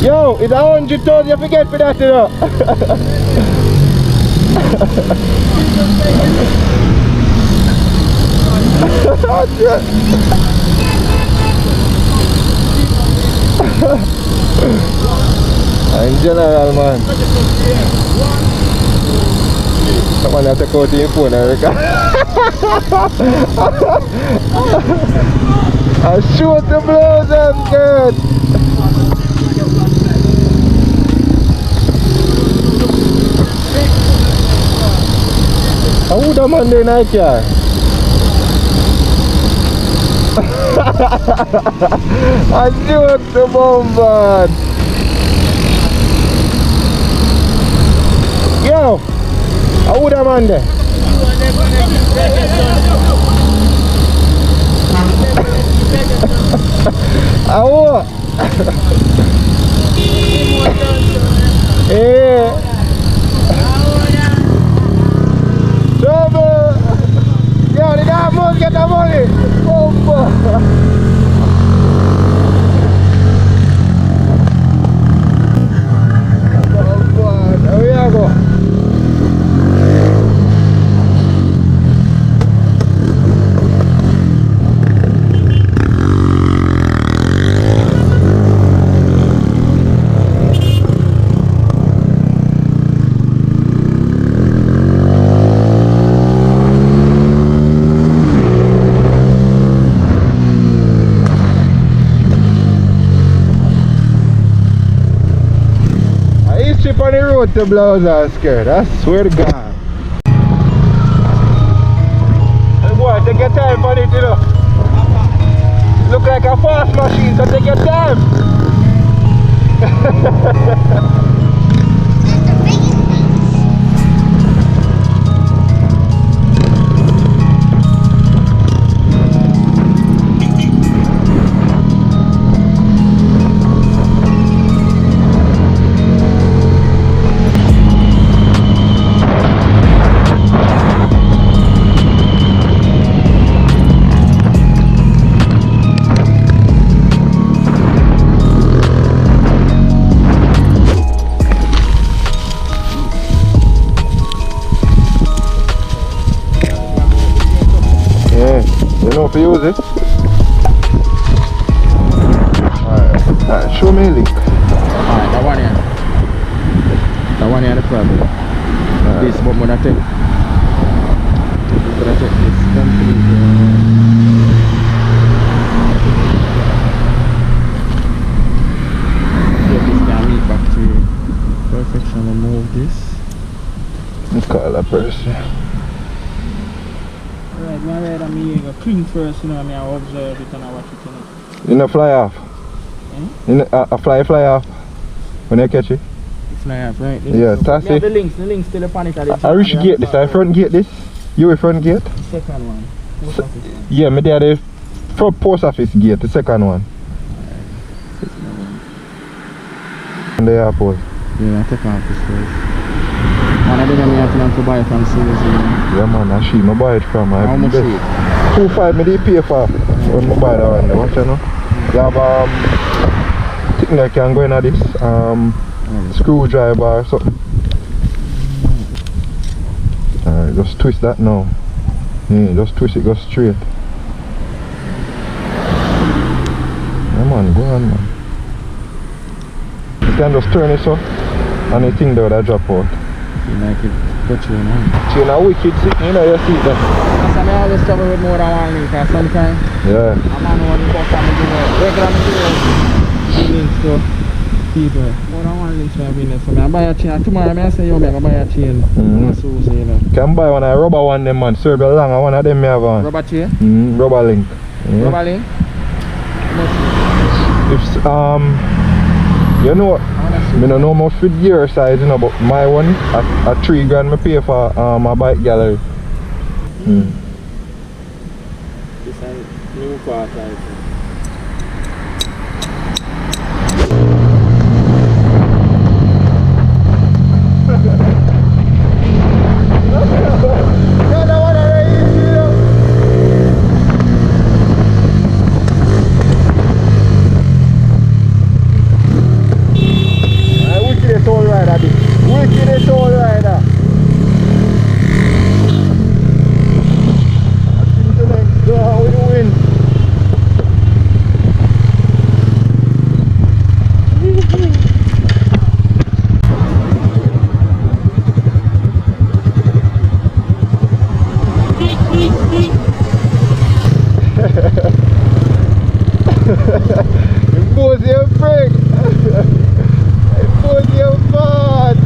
Yo, it's 100,000 you forget for that, you know. In general, man. Someone has to go to your phone and record. I shoot the blows and good. How would a man do night car? I shoot the bomb, man. Yo, how would a man do? How? Yeah. Trouble. Yo, the guy must get the money. There we go. On the road to blows are scared, I swear to God. Hey boy, take your time for it, you know. Look like a fast machine, so take your time. To use it. Alright, show me a link. Alright, that one here. That one here the problem. This but when I take this complete this can meet back to perfection and move this. Let's call that person. Right, my red and me go clean first, you know, I observe it and I watch it, you know. You know fly off? Eh? You know, fly off when you catch it? Fly off, right? Yeah, that's it. The links still upon it. I wish you gate this, I front gate this. You a front gate? The second one. Post office one. Yeah, me there the front post office gate, the second one. And the airport. Yeah, I take off this first. One of them I have to buy from Suzy. Yeah man, I see, I buy it from How much is it? 2.5 me they pay for when I buy that one. What you know? You have thing that can go in this screwdriver or something. Alright, just twist that now. Yeah, just twist it, go straight. Yeah man, go on man. You can just turn it so and the thing there that drop out. You like it, put you in hand. See, now wicked sitting, you know, you see that. I always struggle with more than one link, because sometimes yeah. I'm on one box and I do regular material links to people. More than one link to have in there. So I buy a chain. Tomorrow I say, yo, I'm going to buy a chain. Suzy, you know. Can buy one, a rubber one, them man. Serve you long, one of them me have one. Rubber chain? Rubber link. Yeah. Rubber link? If, you know, I don't know much for gear size, you know, but my one, at 3 grand I pay for my bike gallery. This is new part, I think. you prick! I put you bad!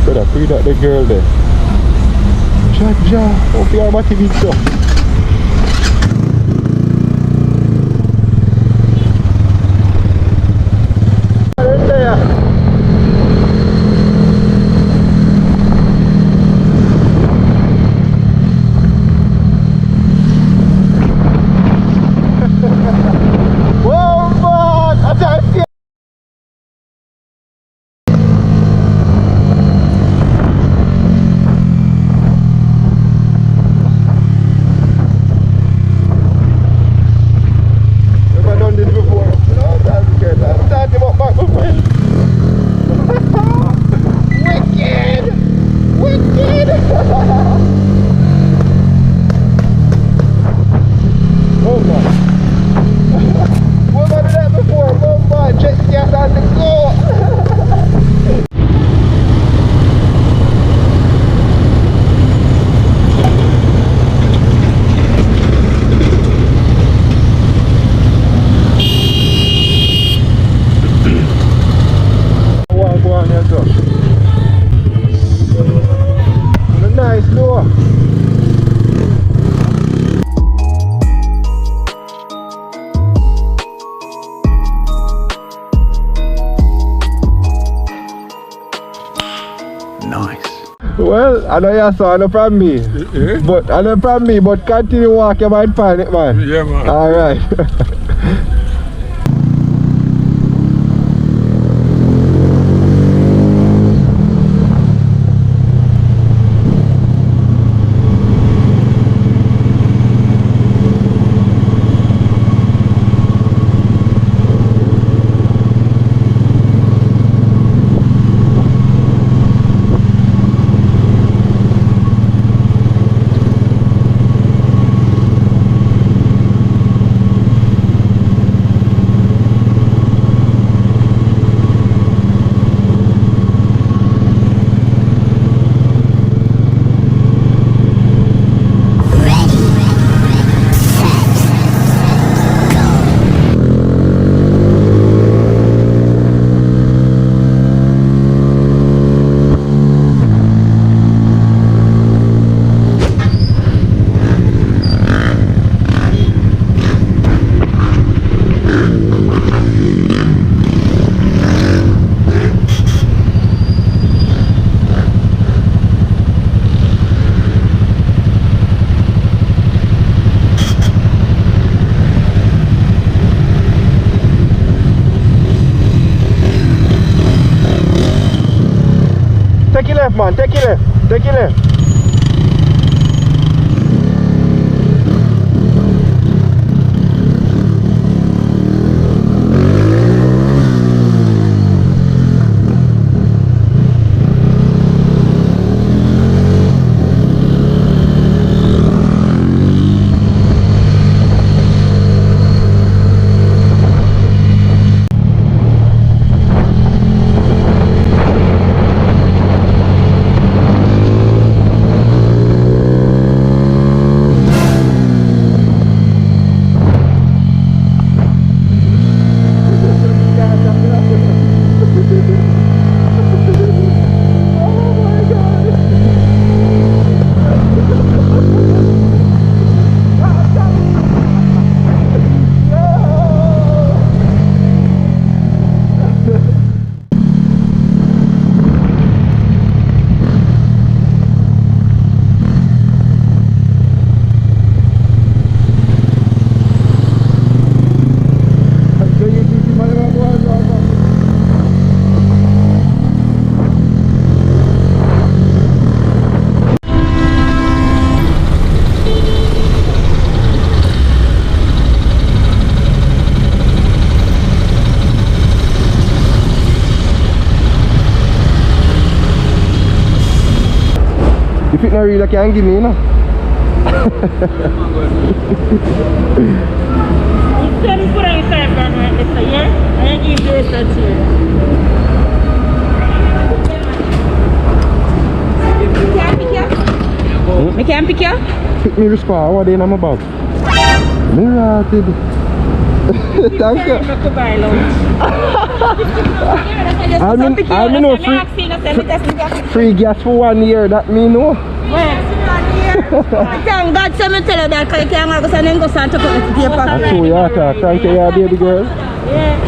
Better free that the girl there. Ja, hope you are about to be so. Nice door. Nice. Well, I know you saw no from me. But I know from me, but continue walk, you might find it, man. Yeah, man. Alright. Take your left, man. Take your left. Take your left. If it not real, I can't give me, you know. You said you put on your side burn right this way, yeah? And then give this right here. Careful, careful. We can pick you? Pick me respawn, what in my bag? Me rotted. Thank you. I know free gas for 1 year, that me know. Thank God, so I tell you that because you can't go and go to put the paper. That's who you are, thank you, baby girl. Yeah.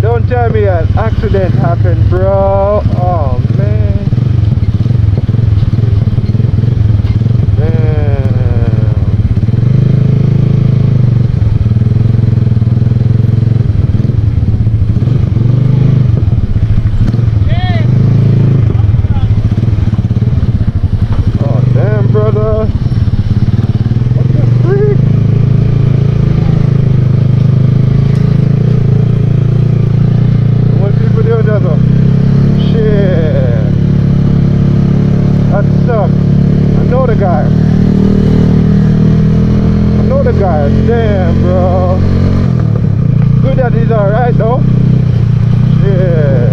Don't tell me an accident happened, bro. Oh man. Oh damn, brother. What the freak? Shit. That sucks. I know the guy. Damn, bro. Good that he's alright though. Shit.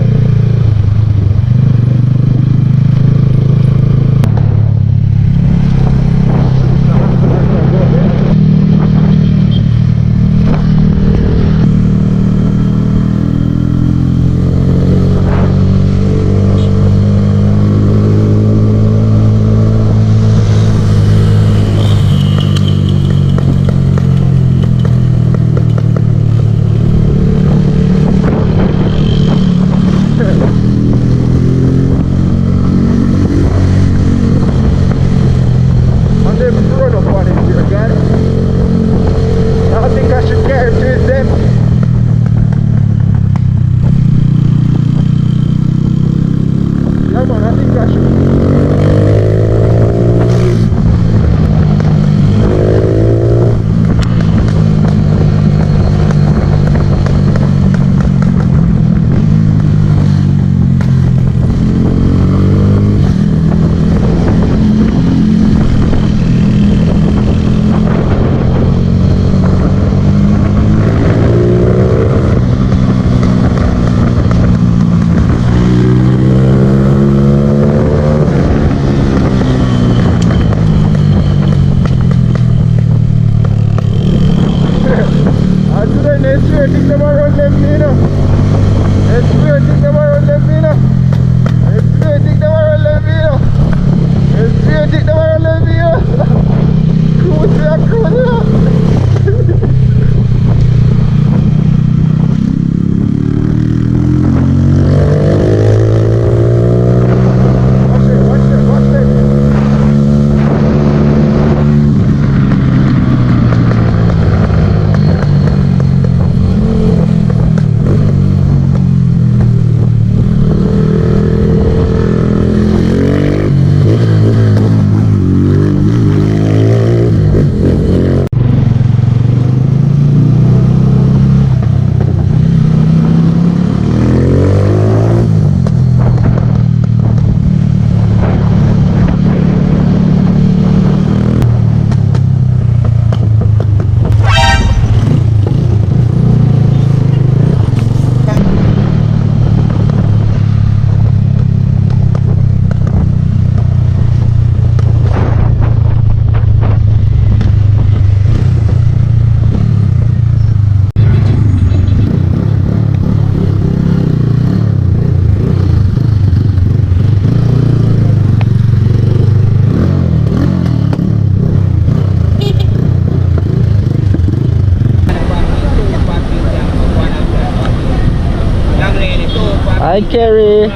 Hi, Kerry.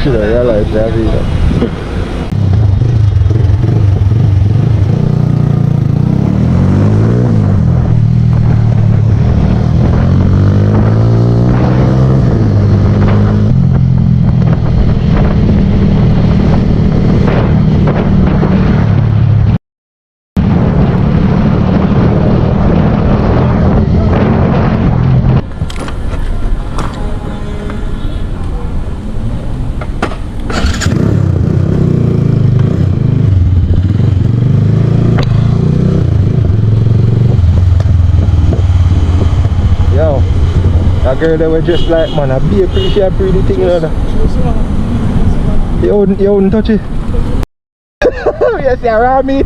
Should I realize that either? girl that were just like man, a be appreciate pretty thing, you know. You wouldn't touch it. Yes, you're around me.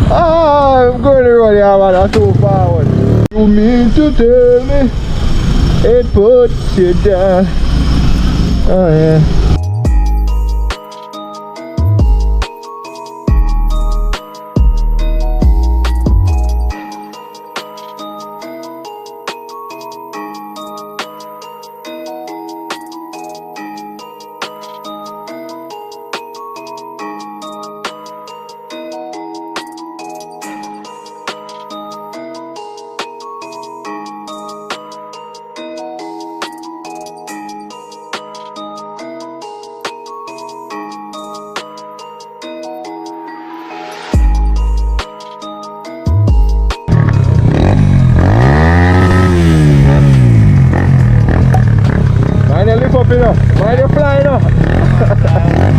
I'm going to run here, man. I'm so forward. You mean to tell me it puts you down? Oh yeah. Mind you lift up, you know. Mind you fly, you know.